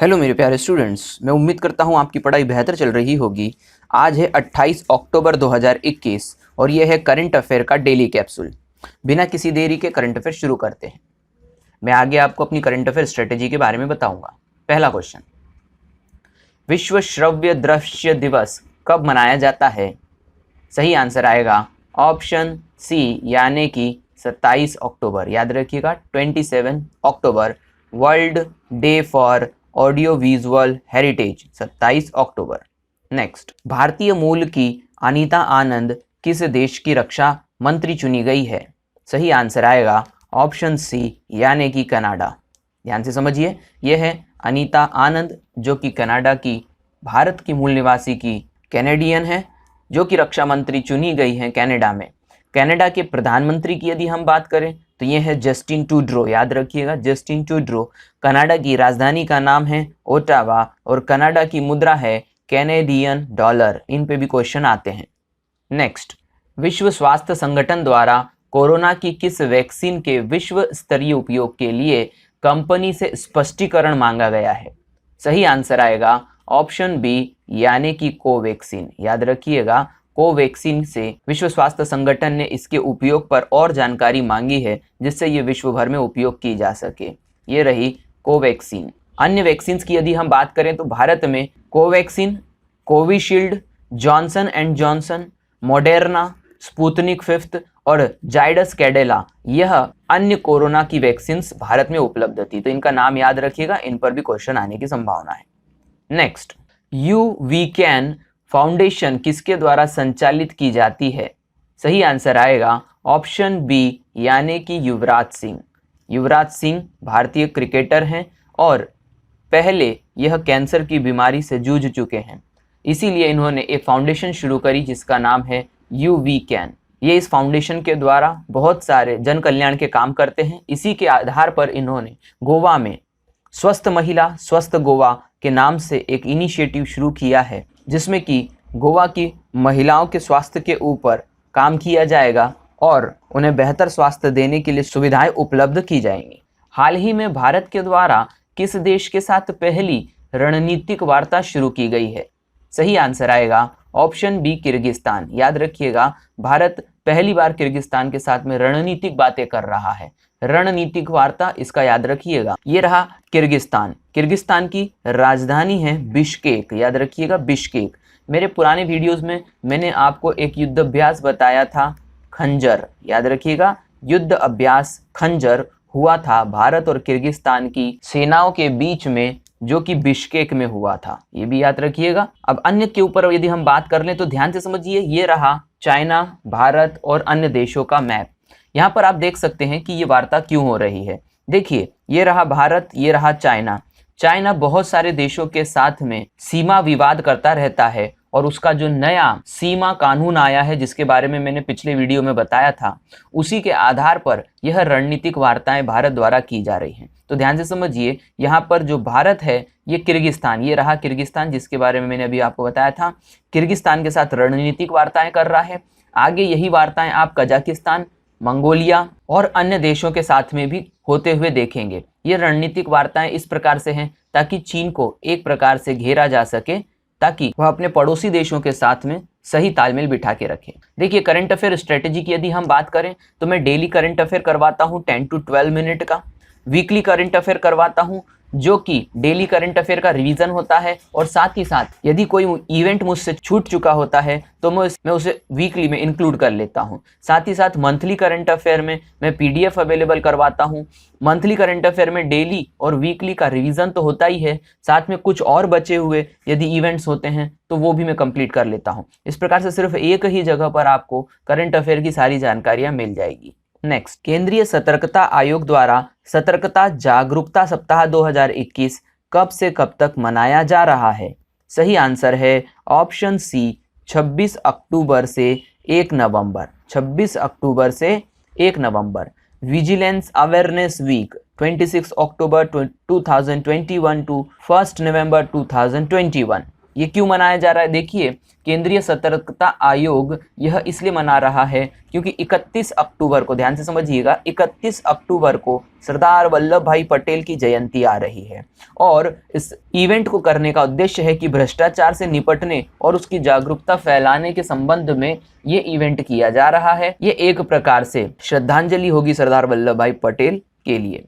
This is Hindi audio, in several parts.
हेलो मेरे प्यारे स्टूडेंट्स, मैं उम्मीद करता हूँ आपकी पढ़ाई बेहतर चल रही होगी। आज है 28 अक्टूबर 2021 और यह है करंट अफेयर का डेली कैप्सूल। बिना किसी देरी के करंट अफेयर शुरू करते हैं। मैं आगे आपको अपनी करंट अफेयर स्ट्रेटेजी के बारे में बताऊंगा। पहला क्वेश्चन, विश्व श्रव्य दृश्य दिवस कब मनाया जाता है? सही आंसर आएगा ऑप्शन सी, यानी कि 27 अक्टूबर। याद रखिएगा 27 अक्टूबर, world day for audio visual heritage, 27 अक्टूबर। नेक्स्ट, भारतीय मूल की अनीता आनंद किस देश की रक्षा मंत्री चुनी गई है? सही आंसर आएगा ऑप्शन सी, यानी कि कनाडा। ध्यान से समझिए, यह है अनीता आनंद जो कि कनाडा की, भारत की मूल निवासी की कैनेडियन है, जो कि रक्षा मंत्री चुनी गई हैं कनाडा में। कनाडा के प्रधानमंत्री की यदि हम बात करें तो ये है जस्टिन ट्रूडो। याद रखिएगा जस्टिन ट्रूडो। कनाडा की राजधानी का नाम है ओटावा और कनाडा की मुद्रा है कैनेडियन डॉलर। इन पे भी क्वेश्चन आते हैं। नेक्स्ट, विश्व स्वास्थ्य संगठन द्वारा कोरोना की किस वैक्सीन के विश्व स्तरीय उपयोग के लिए कंपनी से स्पष्टीकरण मांगा गया है? सही आंसर आएगा ऑप्शन बी, यानी कि कोवैक्सीन। याद रखिएगा कोवैक्सीन से विश्व स्वास्थ्य संगठन ने इसके उपयोग पर और जानकारी मांगी है, जिससे ये विश्व भर में उपयोग की जा सके। ये रही कोवैक्सीन। अन्य वैक्सीन की यदि हम बात करें तो भारत में Covaxin, Covishield, Johnson and Johnson, Moderna, Sputnik 5 और जाइडस कैडिला, यह अन्य कोरोना की वैक्सीन भारत में उपलब्ध थी। तो इनका नाम याद रखिएगा, इन पर भी क्वेश्चन आने की संभावना है। Next, YouWeCan Foundation किसके द्वारा संचालित की जाती है? सही आंसर आएगा ऑप्शन बी, यानी कि युवराज सिंह। युवराज सिंह भारतीय क्रिकेटर हैं और पहले यह कैंसर की बीमारी से जूझ चुके हैं, इसीलिए इन्होंने एक फाउंडेशन शुरू करी जिसका नाम है यू वी कैन। ये इस फाउंडेशन के द्वारा बहुत सारे जन कल्याण के काम करते हैं। इसी के आधार पर इन्होंने गोवा में स्वस्थ महिला स्वस्थ गोवा के नाम से एक इनिशिएटिव शुरू किया है, जिसमें कि गोवा की महिलाओं के स्वास्थ्य के ऊपर काम किया जाएगा और उन्हें बेहतर स्वास्थ्य देने के लिए सुविधाएं उपलब्ध की जाएंगी। हाल ही में भारत के द्वारा किस देश के साथ पहली रणनीतिक वार्ता शुरू की गई है? सही आंसर आएगा ऑप्शन बी, किर्गिस्तान। याद रखिएगा भारत पहली बार किर्गिस्तान के साथ में रणनीतिक बातें कर रहा है। रणनीतिक वार्ता, इसका याद रखिएगा। ये रहा किर्गिस्तान। किर्गिस्तान की राजधानी है बिश्केक। याद रखिएगा बिश्केक। मेरे पुराने वीडियोस में मैंने आपको एक युद्ध अभ्यास बताया था, खंजर। याद रखिएगा युद्ध अभ्यास खंजर हुआ था भारत और किर्गिस्तान की सेनाओं के बीच में, जो कि बिश्केक में हुआ था। ये भी याद रखिएगा। अब अन्य के ऊपर यदि हम बात कर लें तो ध्यान से समझिए, ये रहा चाइना, भारत और अन्य देशों का मैप। यहाँ पर आप देख सकते हैं कि ये वार्ता क्यों हो रही है। देखिए, ये रहा भारत, ये रहा चाइना। चाइना बहुत सारे देशों के साथ में सीमा विवाद करता रहता है और उसका जो नया सीमा कानून आया है, जिसके बारे में मैंने पिछले वीडियो में बताया था, उसी के आधार पर यह रणनीतिक वार्ताएं भारत द्वारा की जा रही हैं। तो ध्यान से समझिए, यहाँ पर जो भारत है ये किर्गिस्तान, ये रहा किर्गिस्तान जिसके बारे में मैंने अभी आपको बताया था, किर्गिस्तान के साथ रणनीतिक वार्ताएं कर रहा है। आगे यही वार्ताएं आप कजाकिस्तान, मंगोलिया और अन्य देशों के साथ में भी होते हुए देखेंगे। ये रणनीतिक वार्ताएं इस प्रकार से हैं ताकि चीन को एक प्रकार से घेरा जा सके, ताकि वह अपने पड़ोसी देशों के साथ में सही तालमेल बिठा के रखे। देखिए, करंट अफेयर स्ट्रेटेजी की यदि हम बात करें तो मैं डेली करंट अफेयर करवाता हूँ 10 to 12 मिनट का। वीकली करंट अफेयर करवाता हूँ, जो कि डेली करंट अफेयर का रिवीजन होता है, और साथ ही साथ यदि कोई इवेंट मुझसे छूट चुका होता है तो मैं उसे वीकली में इंक्लूड कर लेता हूं। साथ ही साथ मंथली करंट अफेयर में मैं पीडीएफ अवेलेबल करवाता हूं। मंथली करंट अफेयर में डेली और वीकली का रिवीजन तो होता ही है, साथ में कुछ और बचे हुए यदि इवेंट्स होते हैं तो वो भी मैं कंप्लीट कर लेता हूँ। इस प्रकार से सिर्फ एक ही जगह पर आपको करंट अफेयर की सारी जानकारियां मिल जाएगी। नेक्स्ट, केंद्रीय सतर्कता आयोग द्वारा सतर्कता जागरूकता सप्ताह 2021 कब से कब तक मनाया जा रहा है? सही आंसर है ऑप्शन सी, 26 अक्टूबर से 1 नवंबर। 26 अक्टूबर से 1 नवंबर। Vigilance awareness week 26 October 2021 to 1 November 2021। ये क्यों मनाया जा रहा है? देखिए, केंद्रीय सतर्कता आयोग यह इसलिए मना रहा है क्योंकि 31 अक्टूबर को, ध्यान से समझिएगा, 31 अक्टूबर को सरदार वल्लभ भाई पटेल की जयंती आ रही है और इस इवेंट को करने का उद्देश्य है कि भ्रष्टाचार से निपटने और उसकी जागरूकता फैलाने के संबंध में ये इवेंट किया जा रहा है। ये एक प्रकार से श्रद्धांजलि होगी सरदार वल्लभ भाई पटेल के लिए।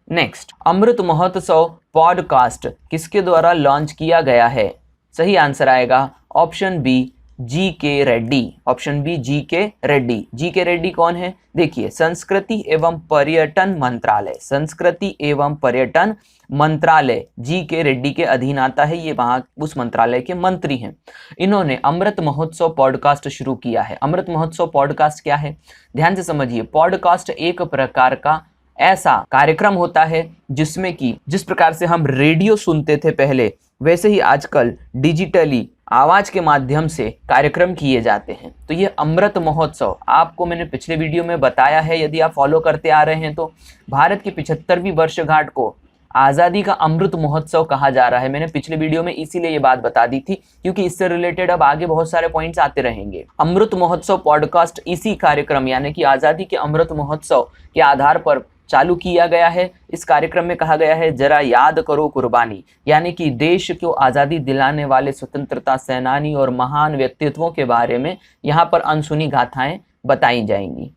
नेक्स्ट, अमृत महोत्सव पॉडकास्ट किसके द्वारा लॉन्च किया गया है? सही आंसर आएगा ऑप्शन बी, जी के रेड्डी। ऑप्शन बी, जी के रेड्डी। जी के रेड्डी कौन है? देखिए, संस्कृति एवं पर्यटन मंत्रालय, संस्कृति एवं पर्यटन मंत्रालय जी के रेड्डी के अधीन आता है। ये वहां उस मंत्रालय के मंत्री हैं। इन्होंने अमृत महोत्सव पॉडकास्ट शुरू किया है। अमृत महोत्सव पॉडकास्ट क्या है? ध्यान से समझिए, पॉडकास्ट एक प्रकार का ऐसा कार्यक्रम होता है जिसमें कि जिस प्रकार से हम रेडियो सुनते थे पहले, वैसे ही आजकल डिजिटली आवाज के माध्यम से कार्यक्रम किए जाते हैं। तो ये अमृत महोत्सव आपको मैंने पिछले वीडियो में बताया है, यदि आप फॉलो करते आ रहे हैं तो। भारत की 75वीं वर्षगांठ को आज़ादी का अमृत महोत्सव कहा जा रहा है। मैंने पिछले वीडियो में इसीलिए ये बात बता दी थी क्योंकि इससे रिलेटेड अब आगे बहुत सारे पॉइंट्स आते रहेंगे। अमृत महोत्सव पॉडकास्ट इसी कार्यक्रम यानी कि आज़ादी के अमृत महोत्सव के आधार पर चालू किया गया है। इस कार्यक्रम में कहा गया है, जरा याद करो कुर्बानी, यानी कि देश को आज़ादी दिलाने वाले स्वतंत्रता सेनानी और महान व्यक्तित्वों के बारे में यहाँ पर अनसुनी गाथाएं बताई जाएंगी।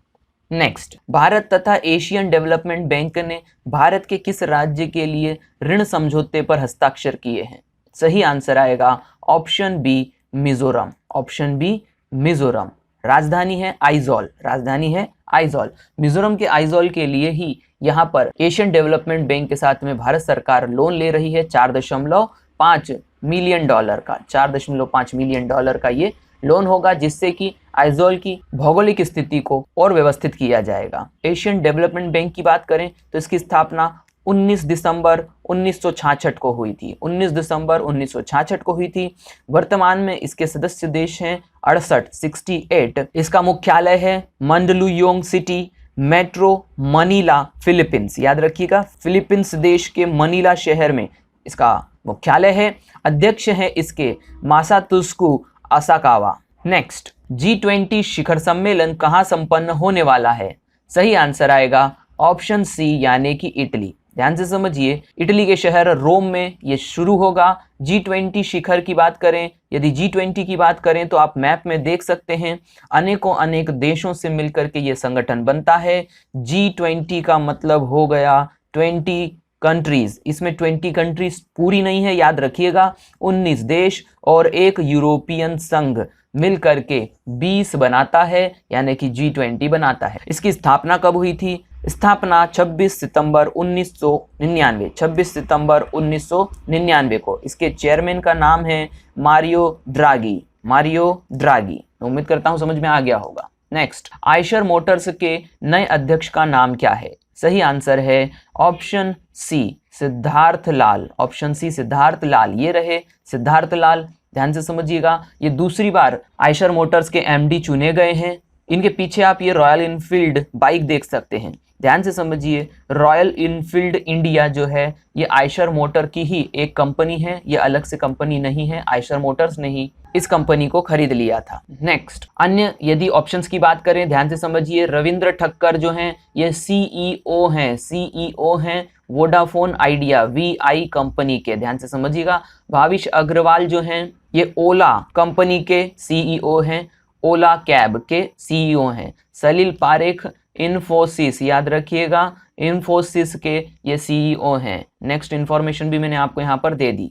नेक्स्ट, भारत तथा एशियन डेवलपमेंट बैंक ने भारत के किस राज्य के लिए ऋण समझौते पर हस्ताक्षर किए हैं? सही आंसर आएगा option B, Mizoram. Option B, Mizoram. राजधानी है आइजॉल, राजधानी है आइजॉल। मिजोरम के आइजॉल के लिए ही यहाँ पर एशियन डेवलपमेंट बैंक के साथ में भारत सरकार लोन ले रही है 4.5 मिलियन डॉलर का। 4.5 मिलियन डॉलर का ये लोन होगा, जिससे कि आइजॉल की भौगोलिक स्थिति को और व्यवस्थित किया जाएगा। एशियन डेवलपमेंट बैंक की बात करें तो इसकी स्थापना 19 दिसंबर 1966 को हुई थी। 19 दिसंबर 1966 को हुई थी। वर्तमान में इसके सदस्य देश हैं 68। इसका मुख्यालय है मंडलुयोंग सिटी, मेट्रो मनीला, फिलीपींस। याद रखिएगा, फिलीपींस देश के मनीला शहर में इसका मुख्यालय है। अध्यक्ष है इसके मासातुस्कु असाकावा। नेक्स्ट, G20 शिखर सम्मेलन कहाँ संपन्न होने वाला है? सही आंसर आएगा ऑप्शन सी, यानी कि इटली। ध्यान से समझिए, इटली के शहर रोम में ये शुरू होगा। G20 शिखर की बात करें, यदि G20 की बात करें तो आप मैप में देख सकते हैं, अनेक देशों से मिलकर के ये संगठन बनता है। G20 का मतलब हो गया 20 कंट्रीज। इसमें 20 कंट्रीज पूरी नहीं है, याद रखिएगा, 19 देश और एक यूरोपियन संघ मिल करके 20 बनाता है, यानी कि G20 बनाता है। इसकी स्थापना कब हुई थी? स्थापना 26 सितंबर 1999, 26 सितंबर 1999 को। इसके चेयरमैन का नाम है मारियो ड्रागी। मारियो ड्रागी। उम्मीद करता हूं समझ में आ गया होगा। नेक्स्ट, आयशर मोटर्स के नए अध्यक्ष का नाम क्या है? सही आंसर है option C, Siddharth Lal. Option C, Siddharth Lal. ये रहे सिद्धार्थ लाल। ध्यान से समझिएगा, ये दूसरी बार आयशर मोटर्स के एमडी चुने गए हैं। इनके पीछे आप ये रॉयल इनफील्ड बाइक देख सकते हैं। ध्यान से समझिए, रॉयल इनफील्ड इंडिया जो है ये आयशर मोटर की ही एक कंपनी है, ये अलग से कंपनी नहीं है। आयशर मोटर्स ने ही इस कंपनी को खरीद लिया था। नेक्स्ट, अन्य यदि ऑप्शंस की बात करें, ध्यान से समझिए, रविंद्र ठक्कर जो हैं ये सीईओ हैं, सीईओ हैं वोडाफोन आइडिया VI कंपनी के। ध्यान से समझिएगा, भाविश अग्रवाल जो हैं ये ओला कंपनी के सीईओ हैं, ओला कैब के सीईओ हैं। सलील पारेख इन्फोसिस, याद रखिएगा, इन्फोसिस के ये सीईओ हैं। नेक्स्ट इन्फॉर्मेशन भी मैंने आपको यहाँ पर दे दी।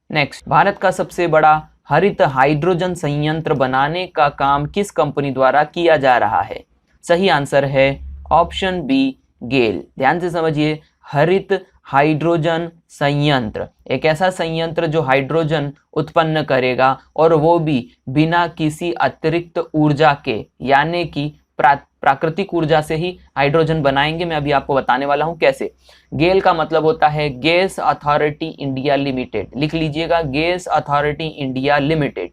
नेक्स्ट, भारत का सबसे बड़ा हरित हाइड्रोजन संयंत्र बनाने का काम किस कंपनी द्वारा किया जा रहा है? सही आंसर है ऑप्शन बी, गेल। ध्यान से समझिए, हरित हाइड्रोजन संयंत्र, एक ऐसा संयंत्र जो हाइड्रोजन उत्पन्न करेगा और वो भी बिना किसी अतिरिक्त ऊर्जा के, यानी कि प्राकृतिक ऊर्जा से ही हाइड्रोजन बनाएंगे। मैं अभी आपको बताने वाला हूं कैसे। गेल का मतलब होता है गैस अथॉरिटी इंडिया लिमिटेड। लिख लीजिएगा, गैस अथॉरिटी इंडिया लिमिटेड।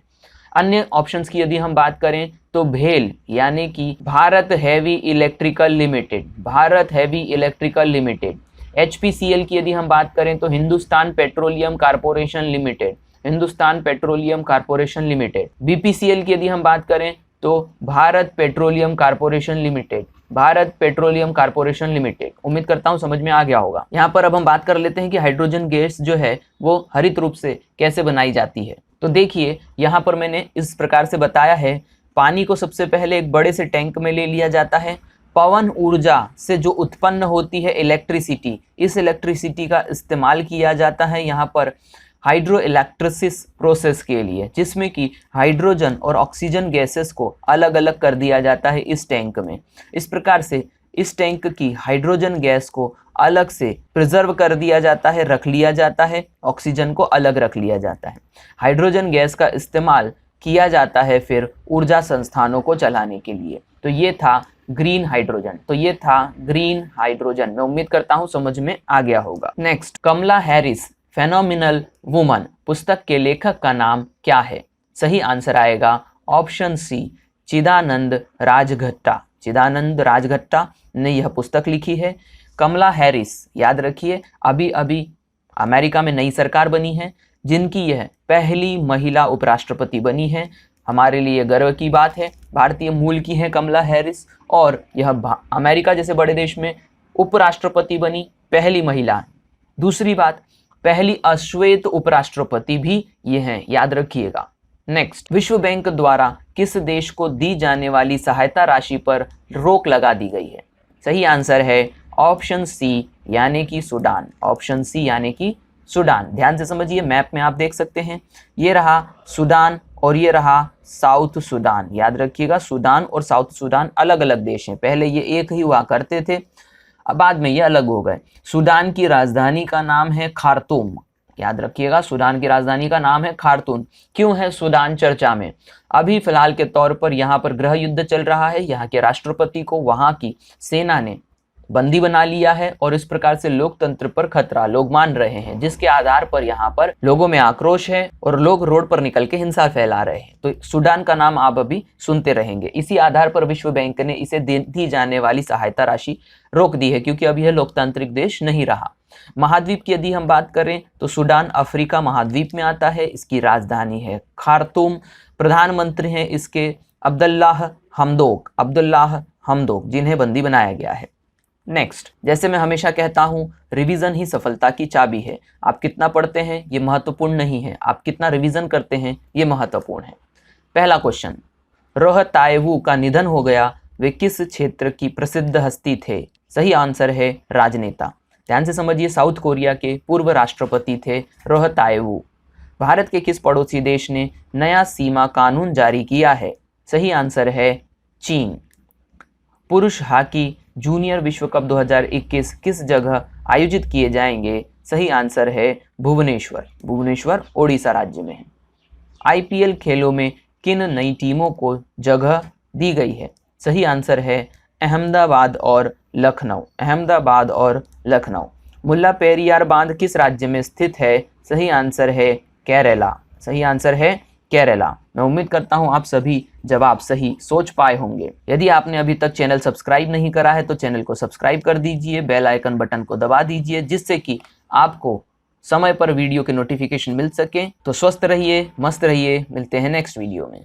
अन्य ऑप्शंस की यदि हम बात करें तो भेल, यानी कि Bharat heavy electrical limited, Bharat heavy electrical limited. HPCL की यदि हम बात करें तो Hindustan petroleum corporation limited, Hindustan petroleum corporation limited. BPCL की यदि हम बात करें तो Bharat petroleum corporation limited, Bharat petroleum corporation limited. उम्मीद करता हूं समझ में आ गया होगा। यहाँ पर अब हम बात कर लेते हैं कि हाइड्रोजन गैस जो है वो हरित रूप से कैसे बनाई जाती है। तो देखिए यहाँ पर मैंने इस प्रकार से बताया है, पानी को सबसे पहले एक बड़े से टैंक में ले लिया जाता है। पवन ऊर्जा से जो उत्पन्न होती है इलेक्ट्रिसिटी, इस इलेक्ट्रिसिटी का इस्तेमाल किया जाता है यहाँ पर हाइड्रो इलेक्ट्रिसिस प्रोसेस के लिए, जिसमें कि हाइड्रोजन और ऑक्सीजन गैसेस को अलग अलग कर दिया जाता है इस टैंक में। इस प्रकार से इस टैंक की हाइड्रोजन गैस को अलग से प्रिजर्व कर दिया जाता है, रख लिया जाता है, ऑक्सीजन को अलग रख लिया जाता है। हाइड्रोजन गैस का इस्तेमाल किया जाता है फिर ऊर्जा संस्थानों को चलाने के लिए। तो ये था ग्रीन हाइड्रोजन, तो ये था ग्रीन हाइड्रोजन। मैं उम्मीद करता हूं समझ में आ गया होगा। नेक्स्ट, कमला हैरिस फेनोमिनल वुमन पुस्तक के लेखक का नाम क्या है? सही आंसर आएगा ऑप्शन सी, चिदानंद राजघट्टा। चिदानंद राजघट्टा ने यह पुस्तक लिखी है। कमला हैरिस, याद रखिए, अभी अभी अमेरिका में नई सरकार बनी है, जिनकी यह पहली महिला उपराष्ट्रपति बनी है। हमारे लिए गर्व की बात है। भारतीय मूल की है कमला हैरिस और यह अमेरिका जैसे बड़े देश में उपराष्ट्रपति बनी पहली महिला। दूसरी बात, पहली अश्वेत उपराष्ट्रपति भी ये हैं, याद रखिएगा। नेक्स्ट, विश्व बैंक द्वारा किस देश को दी जाने वाली सहायता राशि पर रोक लगा दी गई है? सही आंसर है ऑप्शन सी, यानी कि सूडान। ऑप्शन सी यानी कि सूडान। ध्यान से समझिए, मैप में आप देख सकते हैं, ये रहा सूडान और ये रहा साउथ सूडान। याद रखिएगा, सूडान और साउथ सूडान अलग अलग देश हैं। पहले ये एक ही हुआ करते थे, अब बाद में ये अलग हो गए। सूडान की राजधानी का नाम है खार्तूम। याद रखिएगा, सूडान की राजधानी का नाम है खार्तूम। क्यों है सूडान चर्चा में? अभी फिलहाल के तौर पर यहाँ पर गृह युद्ध चल रहा है। यहाँ के राष्ट्रपति को वहाँ की सेना ने बंदी बना लिया है और इस प्रकार से लोकतंत्र पर खतरा लोग मान रहे हैं, जिसके आधार पर यहाँ पर लोगों में आक्रोश है और लोग रोड पर निकल के हिंसा फैला रहे हैं। तो सूडान का नाम आप अभी सुनते रहेंगे। इसी आधार पर विश्व बैंक ने इसे दी जाने वाली सहायता राशि रोक दी है, क्योंकि अब यह लोकतांत्रिक देश नहीं रहा। महाद्वीप की यदि हम बात करें तो सूडान अफ्रीका महाद्वीप में आता है। इसकी राजधानी है खार्तूम। प्रधानमंत्री हैं इसके अब्दुल्लाह हमदोक, जिन्हें बंदी बनाया गया है। नेक्स्ट, जैसे मैं हमेशा कहता हूं, रिवीजन ही सफलता की चाबी है। आप कितना पढ़ते हैं ये महत्वपूर्ण नहीं है, आप कितना रिवीजन करते हैं ये महत्वपूर्ण है। पहला क्वेश्चन, रोह तायवू का निधन हो गया, वे किस क्षेत्र की प्रसिद्ध हस्ती थे? सही आंसर है राजनेता। ध्यान से समझिए, साउथ कोरिया के पूर्व राष्ट्रपति थे रोह तायवू। भारत के किस पड़ोसी देश ने नया सीमा कानून जारी किया है? सही आंसर है चीन। पुरुष हॉकी जूनियर विश्व कप 2021 किस जगह आयोजित किए जाएंगे? सही आंसर है भुवनेश्वर। भुवनेश्वर ओडिशा राज्य में है। आईपीएल खेलों में किन नई टीमों को जगह दी गई है? सही आंसर है अहमदाबाद और लखनऊ। अहमदाबाद और लखनऊ। मुल्ला पेरियार बांध किस राज्य में स्थित है? सही आंसर है केरला। सही आंसर है केरला। मैं उम्मीद करता हूं आप सभी जवाब सही सोच पाए होंगे। यदि आपने अभी तक चैनल सब्सक्राइब नहीं करा है तो चैनल को सब्सक्राइब कर दीजिए, बेल आइकन बटन को दबा दीजिए, जिससे कि आपको समय पर वीडियो के नोटिफिकेशन मिल सके। तो स्वस्थ रहिए, मस्त रहिए, मिलते हैं नेक्स्ट वीडियो में।